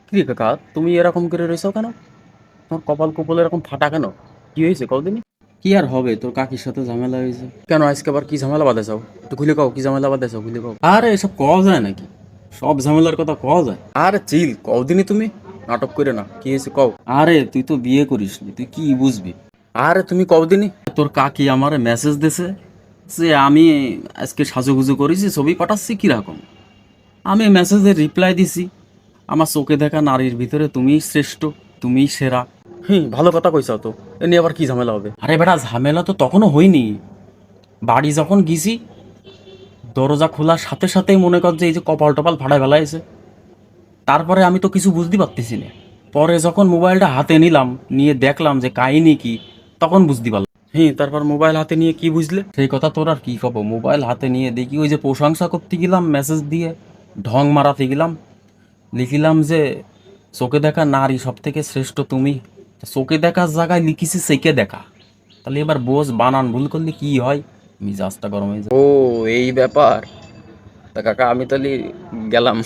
কি রে কাকা, তুমি এরকম করে রয়েছো কেন? তোমার কপাল কপাল এরকম ফাটা কেন? কি হয়েছে কদিনই? কি আর হবে, তোর কাকির সাথে ঝামেলা হয়েছে। কেন আজকে আবার কি ঝামেলা বাঁধাইছাও? একটু খুলে কও, কি ঝামেলা বাঁধাইছাও খুলে কও। আরে এসব কওয়া যায় নাকি? সব ঝামেলার কথা কওয়া যায়? আরে চিল, কদিনই তুমি নাটক করে না, কি হয়েছে কও। আরে তুই তো বিয়ে করিসনি, তুই কি বুঝবি? আরে তুমি কদিনই। তোর কাকি আমারে মেসেজ দিছে যে আমি আজকে সাজুগুজু করেছি, ছবি পাঠাচ্ছি কিরকম। আমি মেসেজের রিপ্লাই দিছি, আমার চোখে দেখা নারীর ভিতরে তুমিই শ্রেষ্ঠ, তুমিই সেরা। ভালো কথা কইছাও তো। এ নিয়ে আবার কি ঝামেলা হবে? আরে বেটা, ঝামেলা তো তখনও হয়নি। বাড়ি যখন গেছি, দরজা খোলার সাথে সাথেই মনে কর যে এই যে কপাল টপাল ফাটায় ফেলাইছে। তারপরে আমি তো কিছু বুঝতে পারতেছি না। পরে যখন মোবাইলটা হাতে নিলাম, নিয়ে দেখলাম যে কাহিনী কি, তখন বুঝতে পারলাম। তারপর মোবাইল হাতে নিয়ে কি বুঝলে? সেই কথা তোর আর কি কব, মোবাইল হাতে নিয়ে দেখি ওই যে প্রশংসা করতে গেলাম, মেসেজ দিয়ে ঢং মারাতে গেলাম, লিখিলাম যে চোখে দেখা নারী সব থেকে শ্রেষ্ঠ তুমি। তা চোখে দেখার জায়গায় লিখিছি সেকে দেখা। তাহলে এবার বোঝ বানান ভুল করলে কি হয়। মিজাজটা গরম হয়ে যায়। ও, এই ব্যাপার। তা কাকা আমি তাহলে গেলাম।